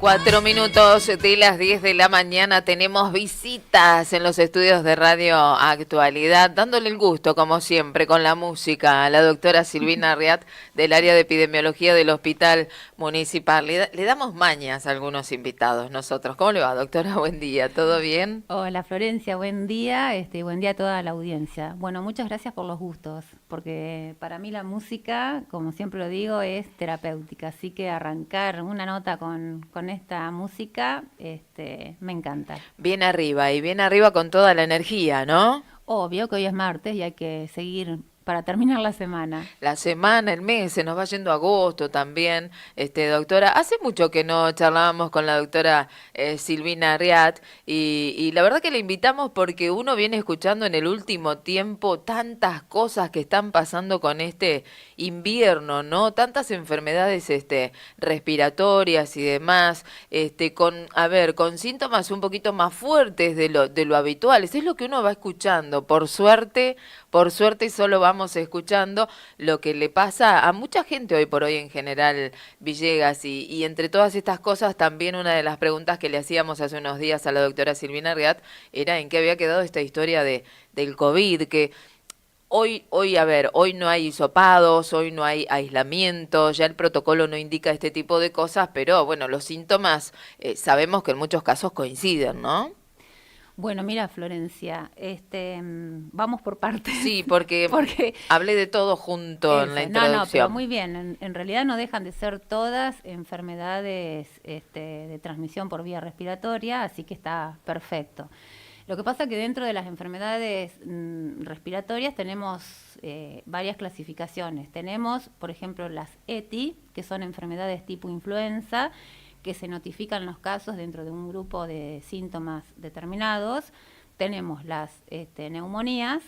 4 minutos de las 10 de la mañana tenemos visitas en los estudios de Radio Actualidad, dándole el gusto, como siempre, con la música a la doctora Silvina Riat del área de epidemiología del Hospital Municipal. Le damos mañas a algunos invitados nosotros. ¿Cómo le va, doctora? Buen día, ¿todo bien? Hola Florencia, buen día, buen día a toda la audiencia. Bueno, muchas gracias por los gustos, porque para mí la música, como siempre lo digo, es terapéutica, así que arrancar una nota con esta música, me encanta. Bien arriba, y bien arriba con toda la energía, ¿no? Obvio que hoy es martes y hay que seguir para terminar la semana. La semana, el mes, se nos va yendo agosto también. Doctora, hace mucho que no charlábamos con la doctora Silvina Riat y la verdad que la invitamos porque uno viene escuchando en el último tiempo tantas cosas que están pasando con este invierno, ¿no? Tantas enfermedades respiratorias y demás, con síntomas un poquito más fuertes de lo habitual. Eso es lo que uno va escuchando, por suerte solo vamos escuchando lo que le pasa a mucha gente hoy por hoy en general, Villegas, y entre todas estas cosas también una de las preguntas que le hacíamos hace unos días a la doctora Silvina Riat era en qué había quedado esta historia del COVID, que hoy no hay hisopados, hoy no hay aislamiento, ya el protocolo no indica este tipo de cosas, pero bueno, los síntomas sabemos que en muchos casos coinciden, ¿no? Bueno, mira Florencia, vamos por partes. Sí, porque porque hablé de todo junto en la introducción. No, pero muy bien, en realidad no dejan de ser todas enfermedades de transmisión por vía respiratoria, así que está perfecto. Lo que pasa es que dentro de las enfermedades respiratorias tenemos varias clasificaciones. Tenemos, por ejemplo, las ETI, que son enfermedades tipo influenza, que se notifican los casos dentro de un grupo de síntomas determinados. Tenemos las neumonías,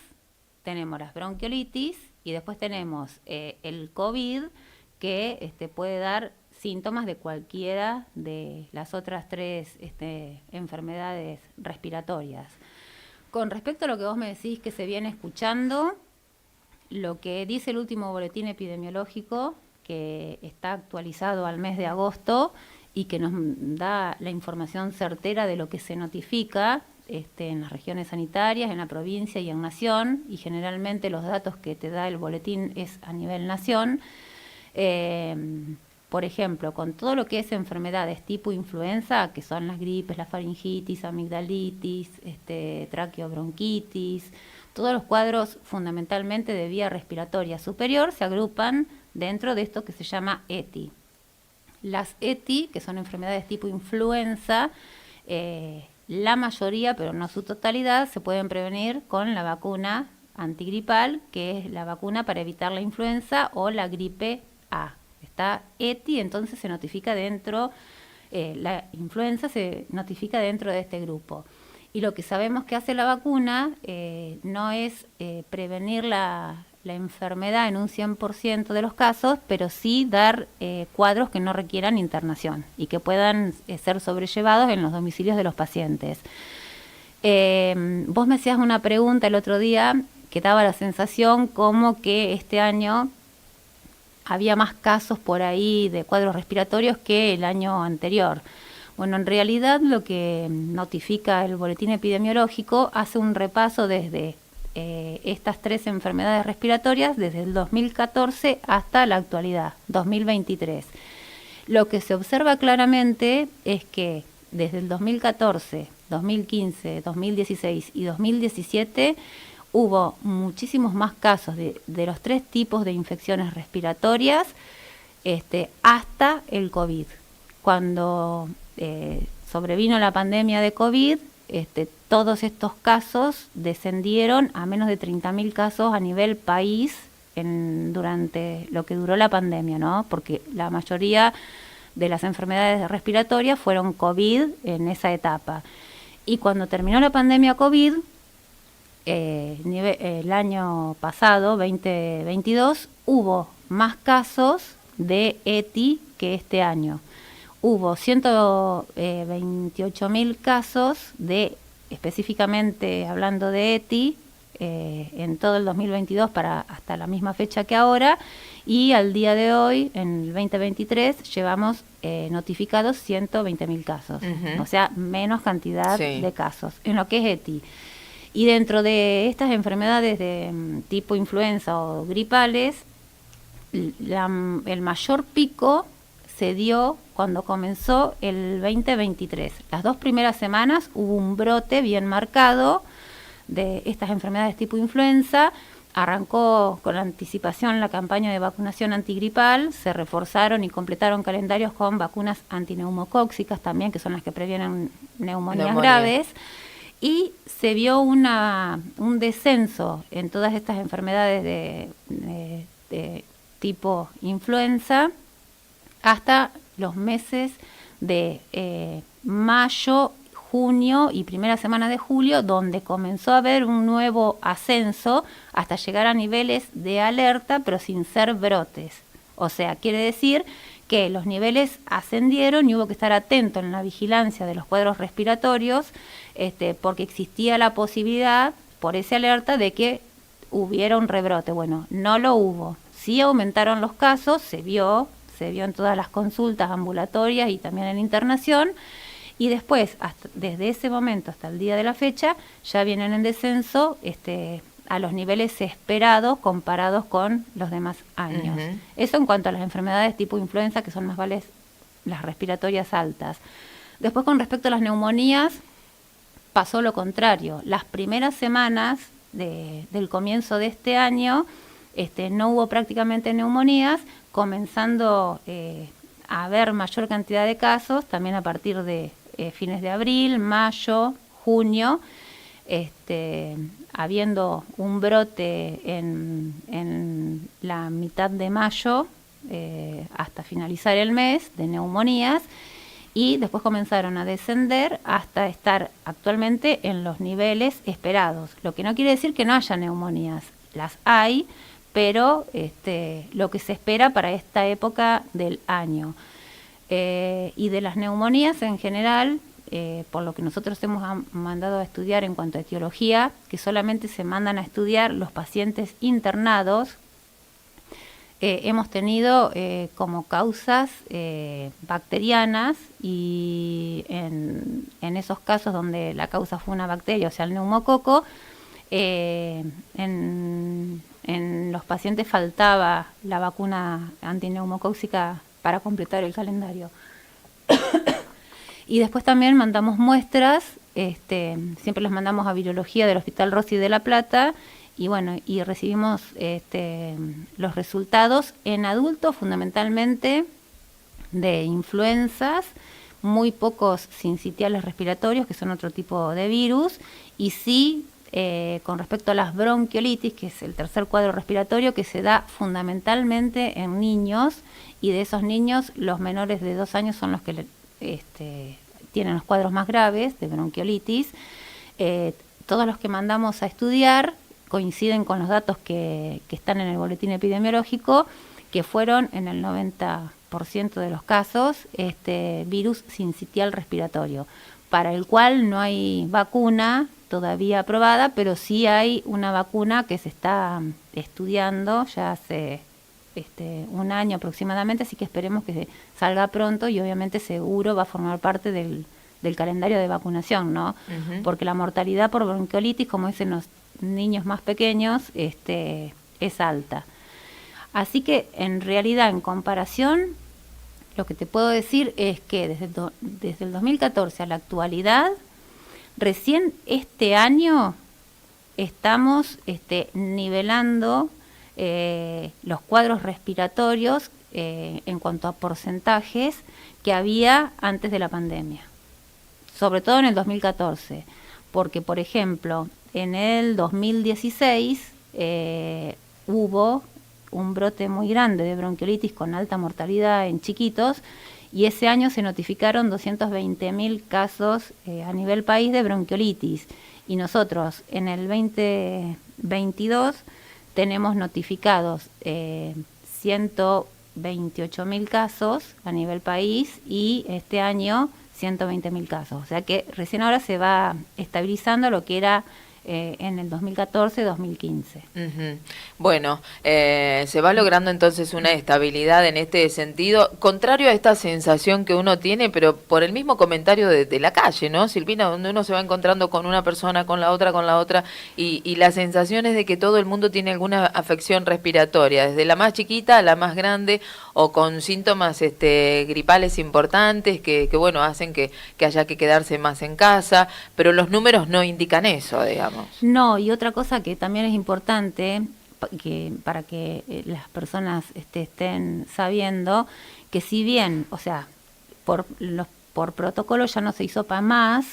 tenemos las bronquiolitis y después tenemos el COVID, que puede dar síntomas de cualquiera de las otras tres enfermedades respiratorias. Con respecto a lo que vos me decís que se viene escuchando, lo que dice el último boletín epidemiológico, que está actualizado al mes de agosto y que nos da la información certera de lo que se notifica en las regiones sanitarias, en la provincia y en nación, y generalmente los datos que te da el boletín es a nivel nación. Por ejemplo, con todo lo que es enfermedades tipo influenza, que son las gripes, la faringitis, amigdalitis, traqueobronquitis, todos los cuadros fundamentalmente de vía respiratoria superior se agrupan dentro de esto que se llama ETI. Las ETI, que son enfermedades tipo influenza, la mayoría, pero no su totalidad, se pueden prevenir con la vacuna antigripal, que es la vacuna para evitar la influenza o la gripe A. Está ETI, entonces se notifica dentro, la influenza se notifica dentro de este grupo. Y lo que sabemos que hace la vacuna no es prevenir la enfermedad en un 100% de los casos, pero sí dar cuadros que no requieran internación y que puedan ser sobrellevados en los domicilios de los pacientes. Vos me hacías una pregunta el otro día que daba la sensación como que este año había más casos por ahí de cuadros respiratorios que el año anterior. Bueno, en realidad lo que notifica el boletín epidemiológico hace un repaso desde estas tres enfermedades respiratorias desde el 2014 hasta la actualidad, 2023. Lo que se observa claramente es que desde el 2014, 2015, 2016 y 2017 hubo muchísimos más casos de los tres tipos de infecciones respiratorias hasta el COVID. Cuando sobrevino la pandemia de COVID, todos estos casos descendieron a menos de 30.000 casos a nivel país durante lo que duró la pandemia, ¿no? Porque la mayoría de las enfermedades respiratorias fueron COVID en esa etapa. Y cuando terminó la pandemia COVID, el año pasado, 2022, hubo más casos de ETI que este año. Hubo 128.000 casos de, específicamente hablando de ETI, en todo el 2022 para hasta la misma fecha que ahora, y al día de hoy, en el 2023, llevamos notificados 120.000 casos, o sea, menos cantidad de casos en lo que es ETI. Y dentro de estas enfermedades de tipo influenza o gripales, el mayor pico se dio cuando comenzó el 2023. Las 2 primeras semanas hubo un brote bien marcado de estas enfermedades tipo influenza. Arrancó con anticipación la campaña de vacunación antigripal, se reforzaron y completaron calendarios con vacunas antineumocóxicas también, que son las que previenen neumonías graves, y se vio un descenso en todas estas enfermedades de tipo influenza hasta los meses de mayo, junio y primera semana de julio, donde comenzó a haber un nuevo ascenso hasta llegar a niveles de alerta, pero sin ser brotes. O sea, quiere decir que los niveles ascendieron y hubo que estar atento en la vigilancia de los cuadros respiratorios, porque existía la posibilidad, por esa alerta, de que hubiera un rebrote. Bueno, no lo hubo. Sí aumentaron los casos, se vio en todas las consultas ambulatorias y también en internación, y después, desde ese momento hasta el día de la fecha, ya vienen en descenso a los niveles esperados comparados con los demás años. Eso en cuanto a las enfermedades tipo influenza, que son más las respiratorias altas. Después, con respecto a las neumonías, pasó lo contrario. Las primeras semanas del comienzo de este año, no hubo prácticamente neumonías, comenzando a haber mayor cantidad de casos, también a partir de fines de abril, mayo, junio, habiendo un brote en la mitad de mayo hasta finalizar el mes de neumonías, y después comenzaron a descender hasta estar actualmente en los niveles esperados, lo que no quiere decir que no haya neumonías, las hay, pero lo que se espera para esta época del año. Y de las neumonías en general, por lo que nosotros hemos mandado a estudiar en cuanto a etiología, que solamente se mandan a estudiar los pacientes internados, hemos tenido como causas bacterianas, y en esos casos donde la causa fue una bacteria, o sea, el neumococo, en los pacientes faltaba la vacuna antineumocóxica para completar el calendario. Y después también mandamos muestras, siempre las mandamos a virología del Hospital Rossi de La Plata, y bueno, y recibimos los resultados en adultos, fundamentalmente de influenzas, muy pocos sincitiales respiratorios, que son otro tipo de virus, y sí con respecto a las bronquiolitis, que es el tercer cuadro respiratorio, que se da fundamentalmente en niños, y de esos niños los menores de 2 años son los que tienen los cuadros más graves de bronquiolitis. Todos los que mandamos a estudiar coinciden con los datos que están en el boletín epidemiológico, que fueron en el 90% de los casos virus sincitial respiratorio, para el cual no hay vacuna todavía aprobada, pero sí hay una vacuna que se está estudiando ya hace 1 año aproximadamente, así que esperemos que salga pronto, y obviamente seguro va a formar parte del calendario de vacunación, ¿no? Porque la mortalidad por bronquiolitis, como es en los niños más pequeños, es alta. Así que en realidad, en comparación, lo que te puedo decir es que desde el 2014 a la actualidad, recién este año estamos nivelando los cuadros respiratorios en cuanto a porcentajes que había antes de la pandemia, sobre todo en el 2014, porque por ejemplo en el 2016 hubo un brote muy grande de bronquiolitis con alta mortalidad en chiquitos, y ese año se notificaron 220.000 casos a nivel país de bronquiolitis, y nosotros en el 2022 tenemos notificados 128.000 casos a nivel país, y este año 120.000 casos. O sea que recién ahora se va estabilizando lo que era en el 2014-2015. Ujú. Bueno, se va logrando entonces una estabilidad en este sentido, contrario a esta sensación que uno tiene, pero por el mismo comentario de la calle, ¿no, Silvina? Donde uno se va encontrando con una persona, con la otra, y la sensación es de que todo el mundo tiene alguna afección respiratoria, desde la más chiquita a la más grande, o con síntomas gripales importantes que bueno, hacen que haya que quedarse más en casa, pero los números no indican eso, digamos. No, y otra cosa que también es importante, para que las personas estén sabiendo, que si bien, o sea, por protocolo ya no se hisopa más,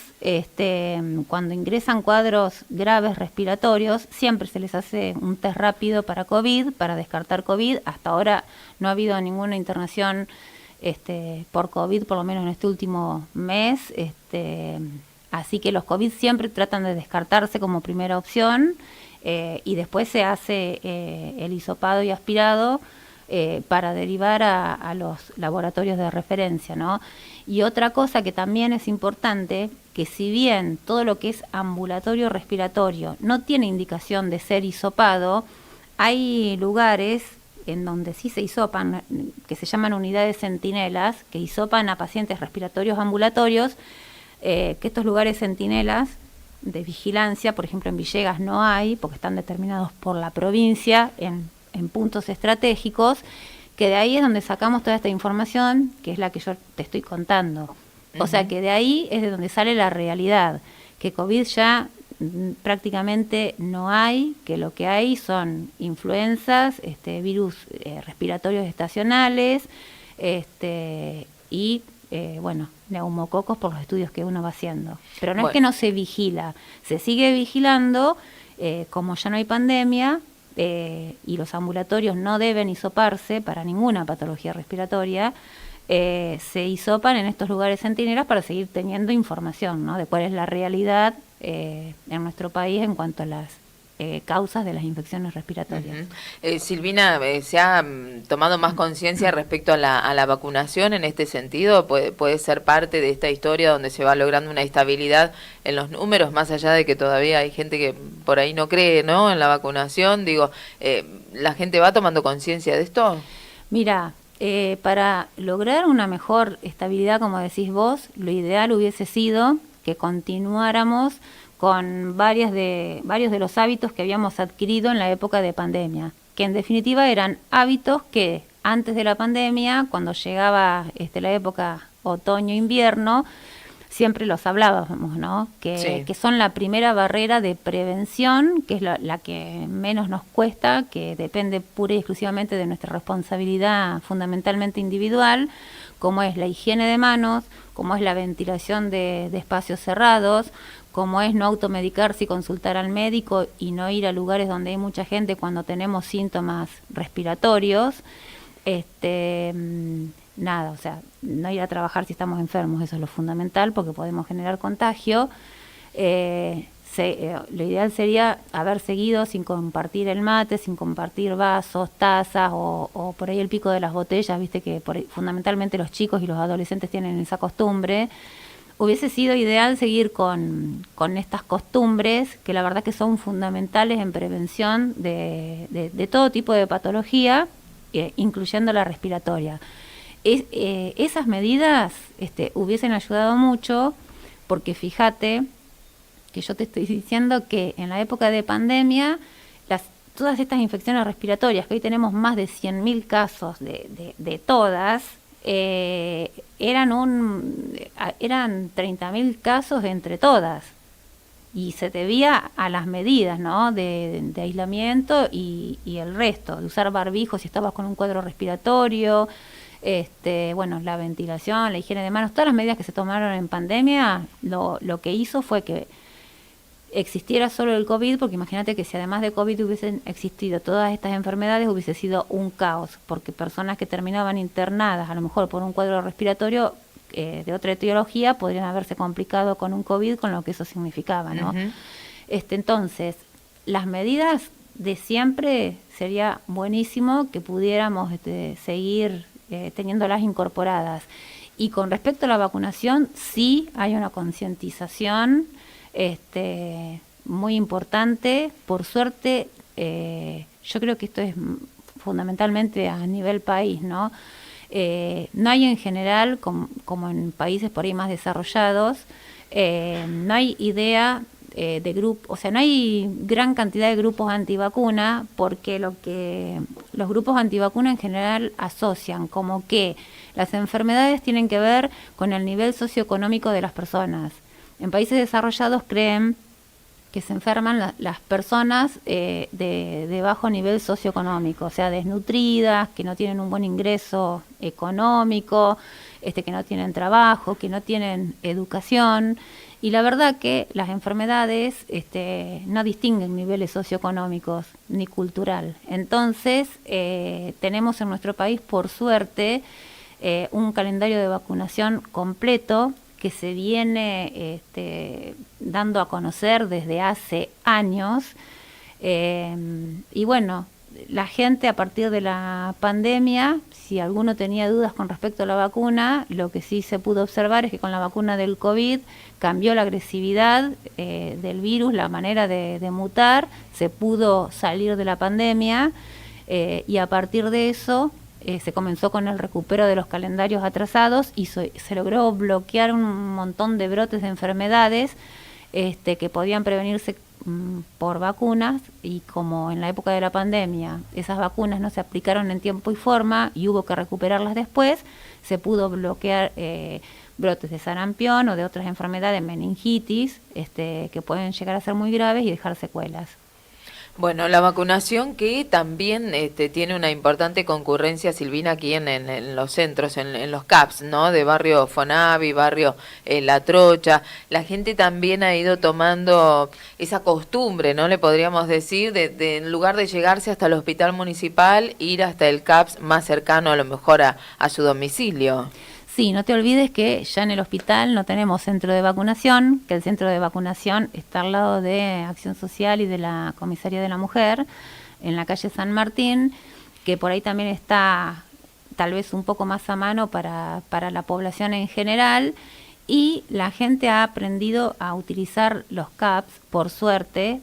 cuando ingresan cuadros graves respiratorios, siempre se les hace un test rápido para COVID, para descartar COVID. Hasta ahora no ha habido ninguna internación por COVID, por lo menos en este último mes. Así que los COVID siempre tratan de descartarse como primera opción, y después se hace el hisopado y aspirado para derivar a los laboratorios de referencia, ¿no? Y otra cosa que también es importante, que si bien todo lo que es ambulatorio respiratorio no tiene indicación de ser hisopado, hay lugares en donde sí se hisopan, que se llaman unidades centinelas, que hisopan a pacientes respiratorios ambulatorios, que estos lugares centinelas de vigilancia, por ejemplo en Villegas no hay, porque están determinados por la provincia en puntos estratégicos, que de ahí es donde sacamos toda esta información, que es la que yo te estoy contando. O sea que de ahí es de donde sale la realidad, que COVID ya prácticamente no hay, que lo que hay son influencias, virus respiratorios estacionales, y bueno, neumococos por los estudios que uno va haciendo. Pero no es que no se vigila, se sigue vigilando, como ya no hay pandemia, y los ambulatorios no deben hisoparse para ninguna patología respiratoria, se hisopan en estos lugares centinelas para seguir teniendo información, ¿no?, de cuál es la realidad en nuestro país en cuanto a las causas de las infecciones respiratorias. Silvina, ¿se ha tomado más conciencia respecto a la vacunación en este sentido? ¿Puede ser parte de esta historia donde se va logrando una estabilidad en los números, más allá de que todavía hay gente que por ahí no cree, ¿no?, en la vacunación? Digo, ¿la gente va tomando conciencia de esto? Mira, para lograr una mejor estabilidad, como decís vos, lo ideal hubiese sido que continuáramos con varios de los hábitos que habíamos adquirido en la época de pandemia, que en definitiva eran hábitos que antes de la pandemia, cuando llegaba la época otoño-invierno, siempre los hablábamos, ¿no? Que son la primera barrera de prevención, que es la que menos nos cuesta, que depende pura y exclusivamente de nuestra responsabilidad fundamentalmente individual, como es la higiene de manos, como es la ventilación de espacios cerrados, como es no automedicarse y consultar al médico y no ir a lugares donde hay mucha gente cuando tenemos síntomas respiratorios. Nada, o sea, no ir a trabajar si estamos enfermos, eso es lo fundamental porque podemos generar contagio. Lo ideal sería haber seguido sin compartir el mate, sin compartir vasos, tazas o por ahí el pico de las botellas, viste que fundamentalmente los chicos y los adolescentes tienen esa costumbre. Hubiese sido ideal seguir con estas costumbres que la verdad que son fundamentales en prevención de todo tipo de patología, incluyendo la respiratoria. Esas medidas hubiesen ayudado mucho, porque fíjate que yo te estoy diciendo que en la época de pandemia todas estas infecciones respiratorias, que hoy tenemos más de 100.000 casos de todas, eran 30.000 casos entre todas, y se debía a las medidas, ¿no?, de aislamiento y el resto, de usar barbijo si estabas con un cuadro respiratorio, bueno, la ventilación, la higiene de manos, todas las medidas que se tomaron en pandemia, lo que hizo fue que existiera solo el COVID, porque imagínate que si además de COVID hubiesen existido todas estas enfermedades, hubiese sido un caos, porque personas que terminaban internadas, a lo mejor por un cuadro respiratorio de otra etiología, podrían haberse complicado con un COVID, con lo que eso significaba, ¿no? Uh-huh. Entonces, las medidas de siempre sería buenísimo que pudiéramos seguir teniéndolas incorporadas. Y con respecto a la vacunación, sí hay una concientización muy importante. Por suerte, yo creo que esto es fundamentalmente a nivel país, ¿no? No hay en general, como en países por ahí más desarrollados, no hay idea de grupo, o sea, no hay gran cantidad de grupos antivacuna, porque lo que los grupos antivacuna en general asocian como que las enfermedades tienen que ver con el nivel socioeconómico de las personas. En países desarrollados creen que se enferman las personas de bajo nivel socioeconómico, o sea, desnutridas, que no tienen un buen ingreso económico, que no tienen trabajo, que no tienen educación. Y la verdad que las enfermedades no distinguen niveles socioeconómicos ni cultural. Entonces, tenemos en nuestro país, por suerte, un calendario de vacunación completo que se viene dando a conocer desde hace años. Y bueno, la gente a partir de la pandemia, si alguno tenía dudas con respecto a la vacuna, lo que sí se pudo observar es que con la vacuna del COVID cambió la agresividad del virus, la manera de mutar, se pudo salir de la pandemia y a partir de eso se comenzó con el recupero de los calendarios atrasados y se logró bloquear un montón de brotes de enfermedades que podían prevenirse por vacunas, y como en la época de la pandemia esas vacunas no se aplicaron en tiempo y forma y hubo que recuperarlas después, se pudo bloquear brotes de sarampión o de otras enfermedades, meningitis, que pueden llegar a ser muy graves y dejar secuelas. Bueno, la vacunación que también tiene una importante concurrencia, Silvina, aquí en los centros, en los CAPS, ¿no? De barrio Fonavi, barrio La Trocha. La gente también ha ido tomando esa costumbre, ¿no? Le podríamos decir, de en lugar de llegarse hasta el hospital municipal, ir hasta el CAPS más cercano a lo mejor a su domicilio. Sí, no te olvides que ya en el hospital no tenemos centro de vacunación, que el centro de vacunación está al lado de Acción Social y de la Comisaría de la Mujer, en la calle San Martín, que por ahí también está tal vez un poco más a mano para la población en general, y la gente ha aprendido a utilizar los CAPS, por suerte,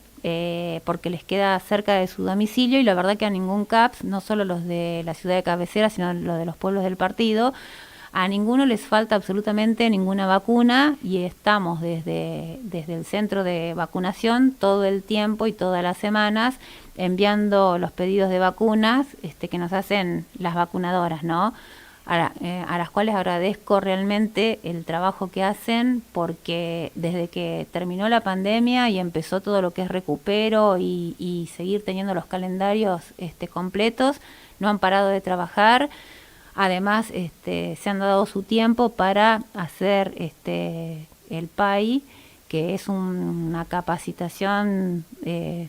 porque les queda cerca de su domicilio, y la verdad que a ningún CAPS, no solo los de la ciudad de cabecera, sino los de los pueblos del partido, a ninguno les falta absolutamente ninguna vacuna, y estamos desde el centro de vacunación todo el tiempo y todas las semanas enviando los pedidos de vacunas que nos hacen las vacunadoras, ¿no? A las cuales agradezco realmente el trabajo que hacen, porque desde que terminó la pandemia y empezó todo lo que es recupero y seguir teniendo los calendarios completos, no han parado de trabajar. Además, se han dado su tiempo para hacer el PAI, que es una capacitación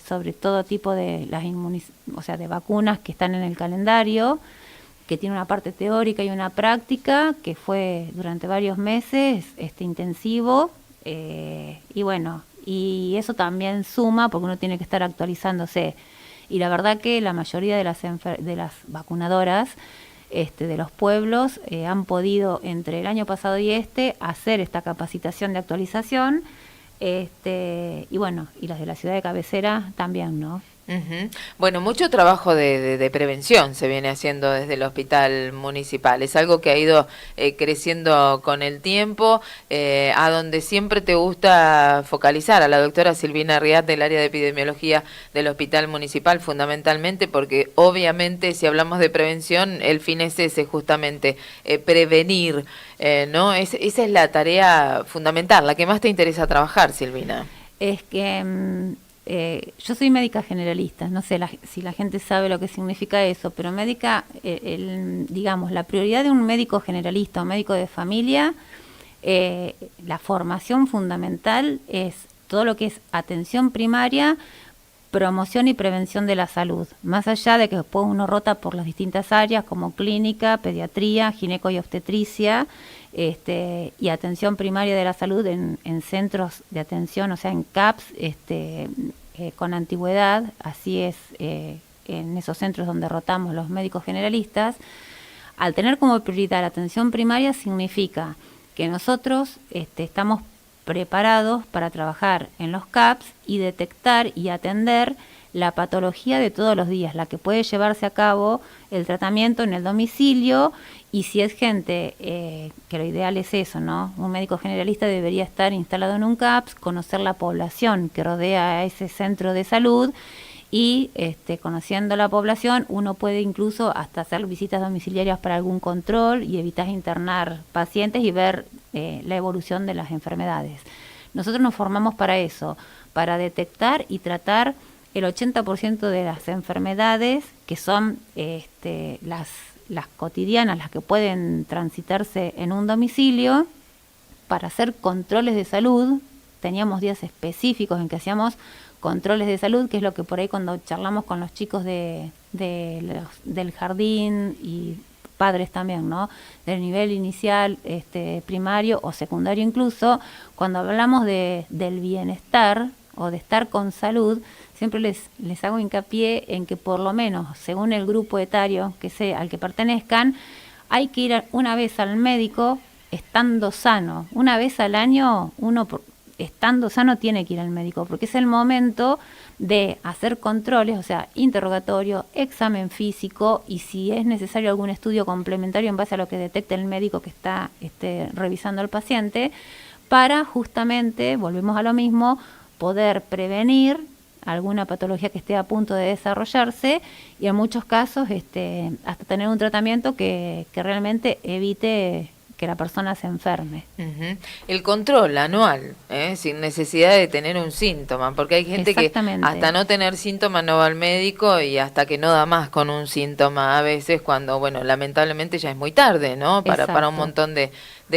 sobre todo tipo de de vacunas que están en el calendario, que tiene una parte teórica y una práctica, que fue durante varios meses intensivo, y bueno, y eso también suma porque uno tiene que estar actualizándose. Y la verdad que la mayoría de las vacunadoras de los pueblos han podido entre el año pasado y hacer esta capacitación de actualización, y bueno, y las de la ciudad de cabecera también, ¿no? Uh-huh. Bueno, mucho trabajo de prevención se viene haciendo desde el hospital municipal. Es algo que ha ido creciendo con el tiempo, a donde siempre te gusta focalizar a la doctora Silvina Riat del área de epidemiología del hospital municipal, fundamentalmente porque obviamente si hablamos de prevención, el fin es ese, justamente, prevenir, ¿no? Esa es la tarea fundamental, la que más te interesa trabajar, Silvina. Es que yo soy médica generalista, no sé si la gente sabe lo que significa eso, pero médica, digamos, la prioridad de un médico generalista o médico de familia, la formación fundamental es todo lo que es atención primaria, promoción y prevención de la salud, más allá de que después uno rota por las distintas áreas como clínica, pediatría, gineco y obstetricia, y atención primaria de la salud en centros de atención, o sea, en CAPS, con antigüedad, así es en esos centros donde rotamos los médicos generalistas. Al tener como prioridad la atención primaria significa que nosotros estamos preparados para trabajar en los CAPS y detectar y atender la patología de todos los días, la que puede llevarse a cabo el tratamiento en el domicilio, y si es gente, que lo ideal es eso, ¿no? Un médico generalista debería estar instalado en un CAPS, conocer la población que rodea a ese centro de salud, y conociendo la población uno puede incluso hasta hacer visitas domiciliarias para algún control y evitar internar pacientes y ver la evolución de las enfermedades. Nosotros nos formamos para eso, para detectar y tratar el 80% de las enfermedades que son las cotidianas, las que pueden transitarse en un domicilio, para hacer controles de salud. Teníamos días específicos en que hacíamos controles de salud, que es lo que por ahí cuando charlamos con los chicos del jardín y padres también, ¿no? Del nivel inicial, primario o secundario incluso, cuando hablamos del bienestar o de estar con salud, siempre les hago hincapié en que por lo menos, según el grupo etario que sea al que pertenezcan, hay que ir una vez al médico estando sano. Una vez al año uno estando sano tiene que ir al médico, porque es el momento de hacer controles, o sea, interrogatorio, examen físico, y si es necesario algún estudio complementario en base a lo que detecte el médico que está revisando al paciente, para justamente, volvemos a lo mismo, poder prevenir alguna patología que esté a punto de desarrollarse, y en muchos casos hasta tener un tratamiento que realmente evite que la persona se enferme. Uh-huh. El control anual, sin necesidad de tener un síntoma, porque hay gente que hasta no tener síntomas no va al médico, y hasta que no da más con un síntoma a veces, cuando, bueno, lamentablemente ya es muy tarde, ¿no? Para un montón de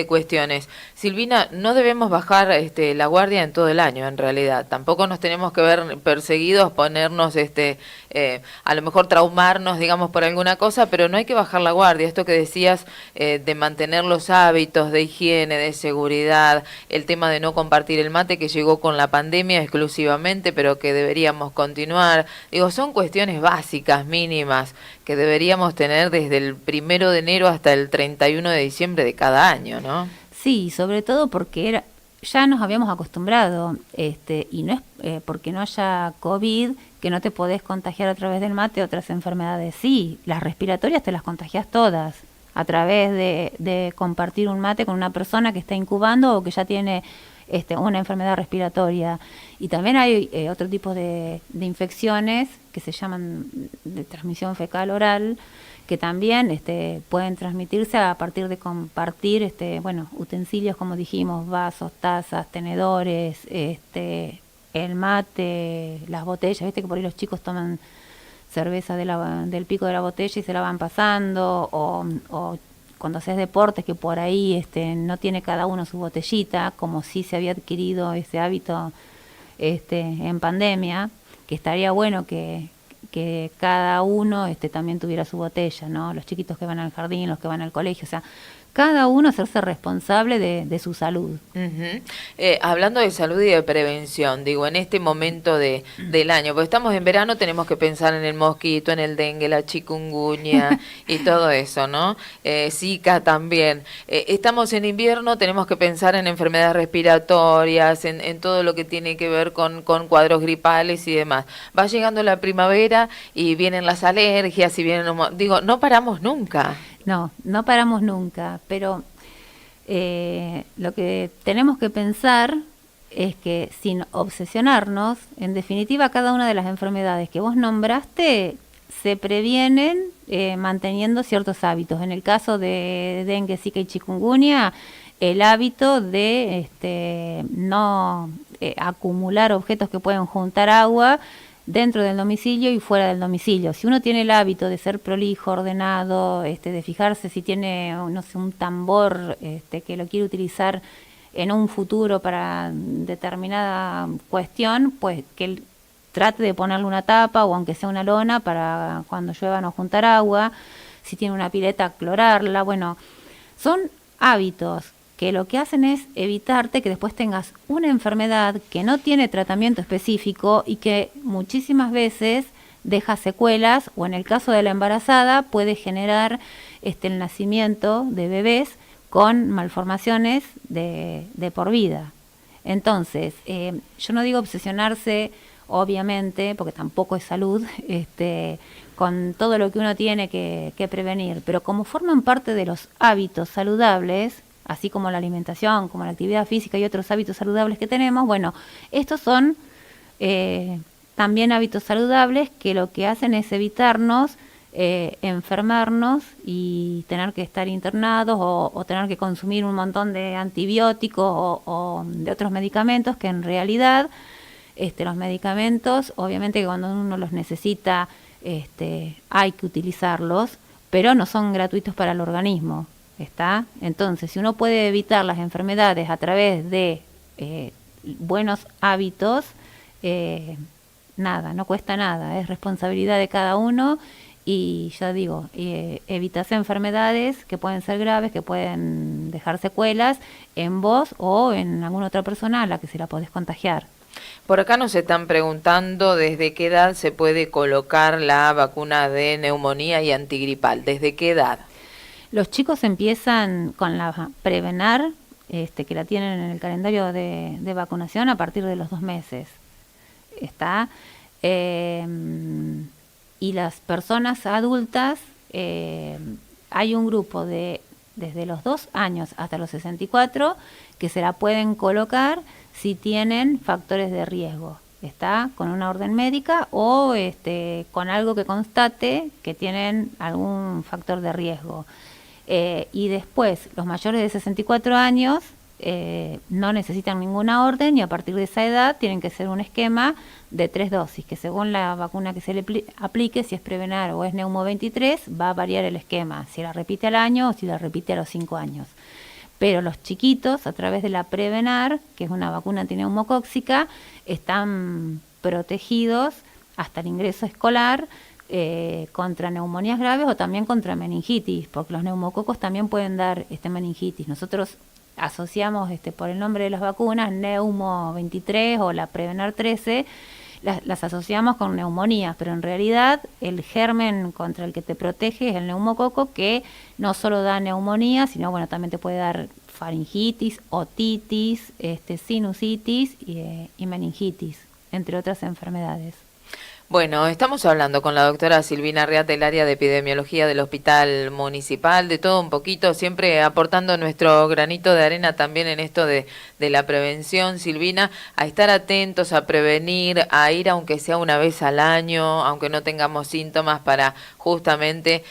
cuestiones. Silvina, no debemos bajar la guardia en todo el año, en realidad. Tampoco nos tenemos que ver perseguidos, ponernos, a lo mejor traumarnos, digamos, por alguna cosa, pero no hay que bajar la guardia. Esto que decías, de mantener los hábitos de higiene, de seguridad, el tema de no compartir el mate, que llegó con la pandemia exclusivamente, pero que deberíamos continuar. Digo, son cuestiones básicas, mínimas, que deberíamos tener desde el 1 de enero hasta el 31 de diciembre de cada año, ¿no? Sí, sobre todo porque ya nos habíamos acostumbrado, y no es porque no haya COVID que no te podés contagiar a través del mate otras enfermedades. Sí, las respiratorias te las contagias todas a través de compartir un mate con una persona que está incubando o que ya tiene una enfermedad respiratoria. Y también hay otro tipo de infecciones que se llaman de transmisión fecal oral, que también pueden transmitirse a partir de compartir utensilios, como dijimos, vasos, tazas, tenedores, el mate, las botellas. Viste que por ahí los chicos toman cerveza del pico de la botella y se la van pasando, o cuando haces deportes, que por ahí no tiene cada uno su botellita, como si se había adquirido ese hábito en pandemia, que estaría bueno que cada uno también tuviera su botella, ¿no? Los chiquitos que van al jardín, los que van al colegio, o sea, cada uno hacerse responsable de su salud. Uh-huh. Hablando de salud y de prevención, digo, en este momento del año, porque estamos en verano, tenemos que pensar en el mosquito, en el dengue, la chikungunya y todo eso, ¿no? Zika también. Estamos en invierno, tenemos que pensar en enfermedades respiratorias, en todo lo que tiene que ver con cuadros gripales y demás. Va llegando la primavera y vienen las alergias y vienen, digo, no paramos nunca. No paramos nunca, pero lo que tenemos que pensar es que, sin obsesionarnos, en definitiva, cada una de las enfermedades que vos nombraste se previenen manteniendo ciertos hábitos. En el caso de dengue, zika y chikungunya, el hábito de no acumular objetos que pueden juntar agua dentro del domicilio y fuera del domicilio. Si uno tiene el hábito de ser prolijo, ordenado, de fijarse si tiene, no sé, un tambor que lo quiere utilizar en un futuro para determinada cuestión, pues que él trate de ponerle una tapa o aunque sea una lona para cuando llueva no juntar agua. Si tiene una pileta, clorarla. Bueno, son hábitos que lo que hacen es evitarte que después tengas una enfermedad que no tiene tratamiento específico y que muchísimas veces deja secuelas, o en el caso de la embarazada puede generar el nacimiento de bebés con malformaciones de por vida. Entonces, yo no digo obsesionarse, obviamente, porque tampoco es salud, con todo lo que uno tiene que prevenir, pero como forman parte de los hábitos saludables, así como la alimentación, como la actividad física y otros hábitos saludables que tenemos, bueno, estos son también hábitos saludables que lo que hacen es evitarnos enfermarnos y tener que estar internados o tener que consumir un montón de antibióticos o de otros medicamentos que en realidad los medicamentos, obviamente que cuando uno los necesita hay que utilizarlos, pero no son gratuitos para el organismo, ¿está? Entonces, si uno puede evitar las enfermedades a través de buenos hábitos, nada, no cuesta nada, es responsabilidad de cada uno y ya digo, evitarse enfermedades que pueden ser graves, que pueden dejar secuelas en vos o en alguna otra persona a la que se la podés contagiar. Por acá nos están preguntando desde qué edad se puede colocar la vacuna de neumonía y antigripal. ¿Desde qué edad? Los chicos empiezan con la Prevenar, que la tienen en el calendario de vacunación a partir de los 2 meses. ¿Está? Y las personas adultas, hay un grupo desde los 2 años hasta los 64 que se la pueden colocar si tienen factores de riesgo, ¿está? Con una orden médica o con algo que constate que tienen algún factor de riesgo. Y después, los mayores de 64 años no necesitan ninguna orden y a partir de esa edad tienen que ser un esquema de 3 dosis, que según la vacuna que se le aplique, si es Prevenar o es Neumo 23, va a variar el esquema, si la repite al año o si la repite a los 5 años. Pero los chiquitos, a través de la Prevenar, que es una vacuna antineumocóxica, están protegidos hasta el ingreso escolar contra neumonías graves o también contra meningitis, porque los neumococos también pueden dar meningitis. Nosotros asociamos por el nombre de las vacunas, Neumo 23 o la Prevenar 13, las asociamos con neumonías, pero en realidad el germen contra el que te protege es el neumococo, que no solo da neumonía, sino bueno, también te puede dar faringitis, otitis, sinusitis y meningitis, entre otras enfermedades. Bueno, estamos hablando con la doctora Silvina Riat del área de epidemiología del Hospital Municipal, de todo un poquito, siempre aportando nuestro granito de arena también en esto de la prevención, Silvina, a estar atentos, a prevenir, a ir aunque sea una vez al año, aunque no tengamos síntomas, para justamente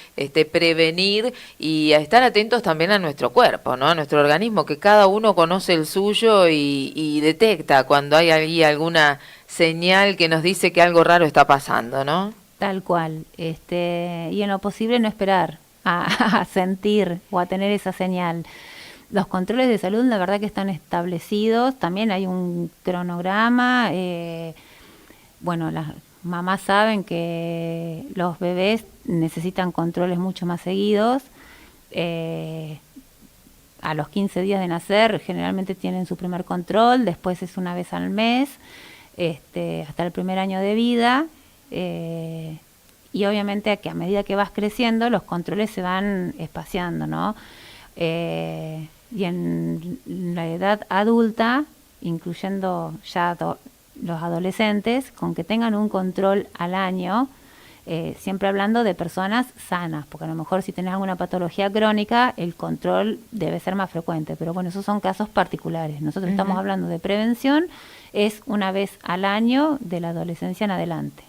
prevenir y a estar atentos también a nuestro cuerpo, ¿no? A nuestro organismo, que cada uno conoce el suyo y detecta cuando hay ahí alguna señal que nos dice que algo raro está pasando, ¿no? Tal cual. Y en lo posible no esperar a sentir o a tener esa señal. Los controles de salud, la verdad que están establecidos. También hay un cronograma. Bueno, las mamás saben que los bebés necesitan controles mucho más seguidos. A los 15 días de nacer generalmente tienen su primer control, después es una vez al mes. Hasta el primer año de vida y obviamente que a medida que vas creciendo los controles se van espaciando, ¿no? Y en la edad adulta, incluyendo ya los adolescentes, con que tengan un control al año, siempre hablando de personas sanas, porque a lo mejor si tenés alguna patología crónica, el control debe ser más frecuente, pero bueno, esos son casos particulares. Nosotros estamos hablando de prevención, es una vez al año de la adolescencia en adelante.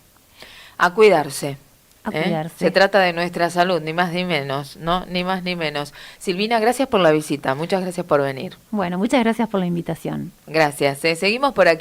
A cuidarse. A cuidarse. Se trata de nuestra salud, ni más ni menos, ¿no? Ni más ni menos. Silvina, gracias por la visita, muchas gracias por venir. Bueno, muchas gracias por la invitación. Gracias. Seguimos por aquí.